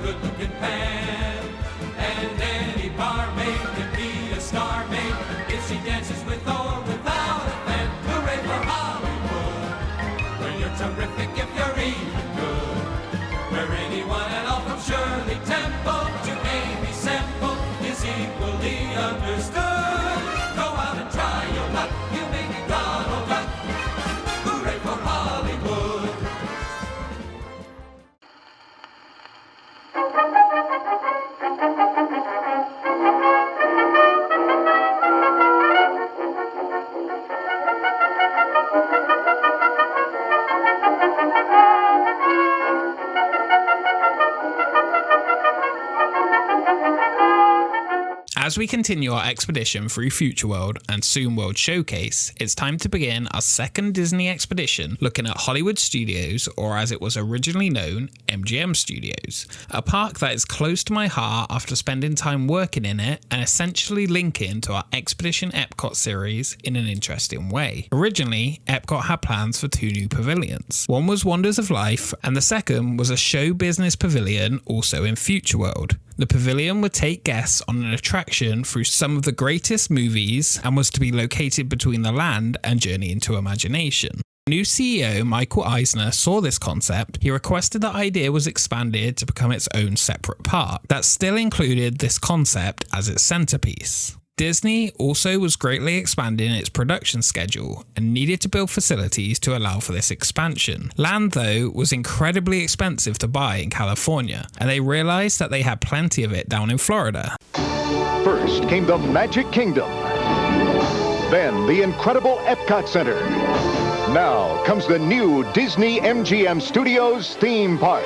good-looking pan. And any barmaid can be a star maid if she dances with or without a fan. Hooray for Hollywood! When you're terrific, if you're even good. Where anyone at all from Shirley Temple to Amy Semple is equally understood. Go out and try your luck, you may be Donald Duck. Hooray for Hollywood! As we continue our expedition through Future World and soon World Showcase, it's time to begin our second Disney expedition looking at Hollywood Studios, or as it was originally known, MGM Studios, a park that is close to my heart after spending time working in it and essentially linking to our Expedition Epcot series in an interesting way. Originally, Epcot had plans for 2 new pavilions. One was Wonders of Life, and the second was a show business pavilion also in Future World. The pavilion would take guests on an attraction through some of the greatest movies and was to be located between the land and Journey into Imagination. New CEO Michael Eisner saw this concept. He requested the idea was expanded to become its own separate park that still included this concept as its centerpiece. Disney also was greatly expanding its production schedule and needed to build facilities to allow for this expansion. Land, though, was incredibly expensive to buy in California, and they realized that they had plenty of it down in Florida. First came the Magic Kingdom, then the incredible Epcot Center. Now comes the new Disney-Mgm Studios theme park.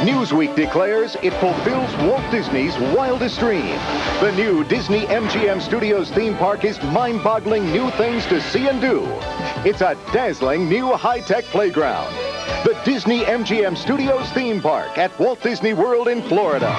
Newsweek declares it fulfills Walt Disney's wildest dream. The new Disney-Mgm Studios theme park is mind-boggling new things to see and do. It's a dazzling new high-tech playground. The Disney-Mgm Studios theme park at Walt Disney World in Florida.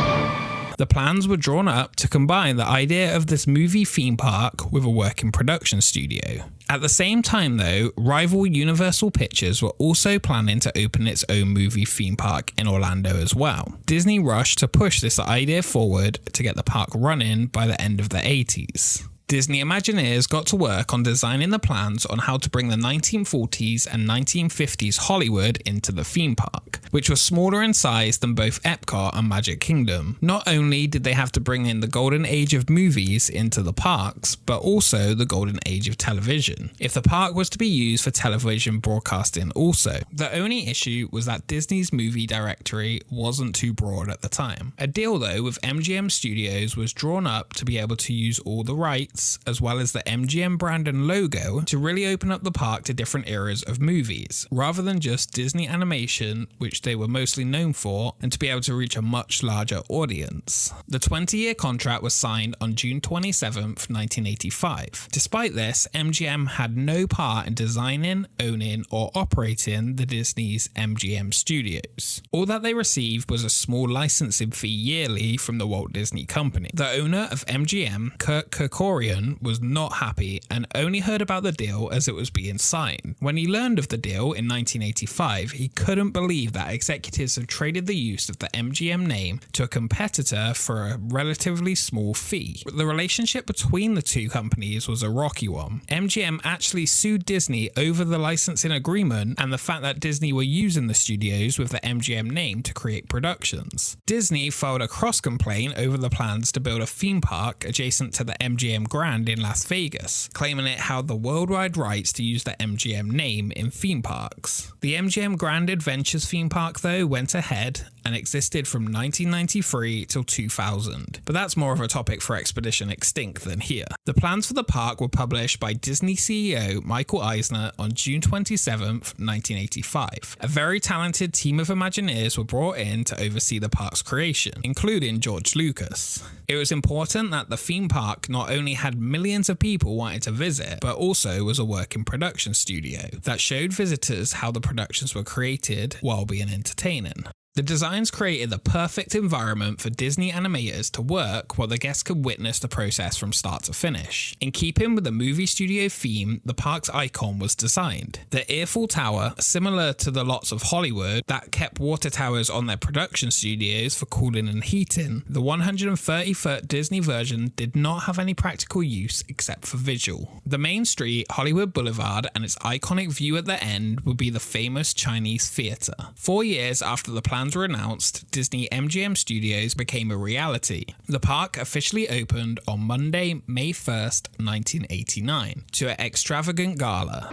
The plans were drawn up to combine the idea of this movie theme park with a working production studio. At the same time, though, rival Universal Pictures were also planning to open its own movie theme park in Orlando as well. Disney rushed to push this idea forward to get the park running by the end of the 80s. Disney Imagineers got to work on designing the plans on how to bring the 1940s and 1950s Hollywood into the theme park, which was smaller in size than both Epcot and Magic Kingdom. Not only did they have to bring in the golden age of movies into the parks, but also the golden age of television, if the park was to be used for television broadcasting also. The only issue was that Disney's movie directory wasn't too broad at the time. A deal, though, with MGM Studios was drawn up to be able to use all the rights as well as the MGM brand and logo to really open up the park to different eras of movies, rather than just Disney animation, which they were mostly known for, and to be able to reach a much larger audience. The 20-year contract was signed on June 27th, 1985. Despite this, MGM had no part in designing, owning, or operating the Disney's MGM Studios. All that they received was a small licensing fee yearly from the Walt Disney Company. The owner of MGM, Kurt Kerkorian, was not happy and only heard about the deal as it was being signed. When he learned of the deal in 1985, he couldn't believe that executives have traded the use of the MGM name to a competitor for a relatively small fee. The relationship between the two companies was a rocky one. MGM actually sued Disney over the licensing agreement and the fact that Disney were using the studios with the MGM name to create productions. Disney filed a cross-complaint over the plans to build a theme park adjacent to the MGM Grand in Las Vegas, claiming it held the worldwide rights to use the MGM name in theme parks. The MGM Grand Adventures theme park, though, went ahead and existed from 1993 till 2000, but that's more of a topic for Expedition Extinct than here. The plans for the park were published by Disney CEO Michael Eisner on June 27th, 1985. A very talented team of Imagineers were brought in to oversee the park's creation, including George Lucas. It was important that the theme park not only had millions of people wanting to visit, but also was a working production studio that showed visitors how the productions were created while being entertaining. The designs created the perfect environment for Disney animators to work while the guests could witness the process from start to finish. In keeping with the movie studio theme, the park's icon was designed. The Eiffel Tower, similar to the lots of Hollywood that kept water towers on their production studios for cooling and heating, the 130-foot Disney version did not have any practical use except for visual. The main street, Hollywood Boulevard, and its iconic view at the end would be the famous Chinese Theater. 4 years after the plans were announced, Disney-Mgm Studios became a reality. The park officially opened on Monday, May 1st, 1989, to an extravagant gala.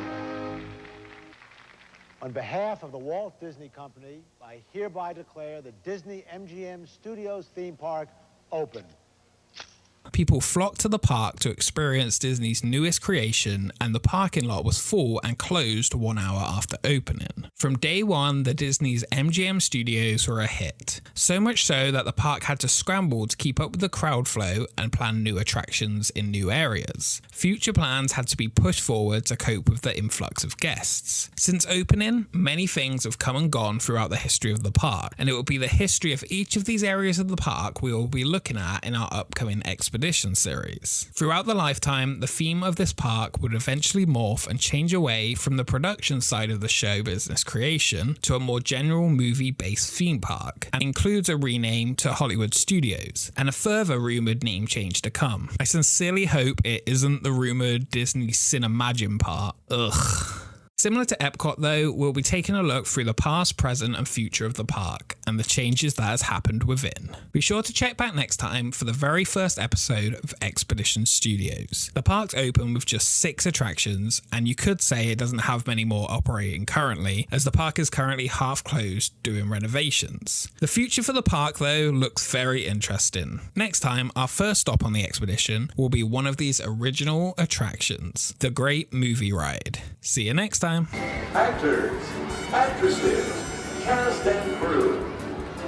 On behalf of the Walt Disney Company, I hereby declare the Disney-Mgm Studios theme park open. People flocked to the park to experience Disney's newest creation, and the parking lot was full and closed 1 hour after opening. From day one, the Disney's MGM studios were a hit. So much so that the park had to scramble to keep up with the crowd flow and plan new attractions in new areas. Future plans had to be pushed forward to cope with the influx of guests. Since opening, many things have come and gone throughout the history of the park, and it will be the history of each of these areas of the park we will be looking at in our upcoming expedition series. Throughout the lifetime, the theme of this park would eventually morph and change away from the production side of the show business creation to a more general movie-based theme park, and includes a rename to Hollywood Studios, and a further rumoured name change to come. I sincerely hope it isn't the rumoured Disney-Mgm part. Ugh. Similar to Epcot though, we'll be taking a look through the past, present and future of the park, and the changes that has happened within. Be sure to check back next time for the very first episode of Expedition Studios. The park's open with just 6 attractions, and you could say it doesn't have many more operating currently, as the park is currently half closed doing renovations. The future for the park though looks very interesting. Next time, our first stop on the expedition will be one of these original attractions, the Great Movie Ride. See you next time. Actors, actresses, cast and crew.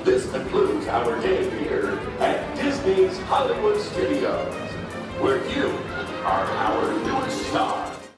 This concludes our day here at Disney's Hollywood Studios, where you are our newest star.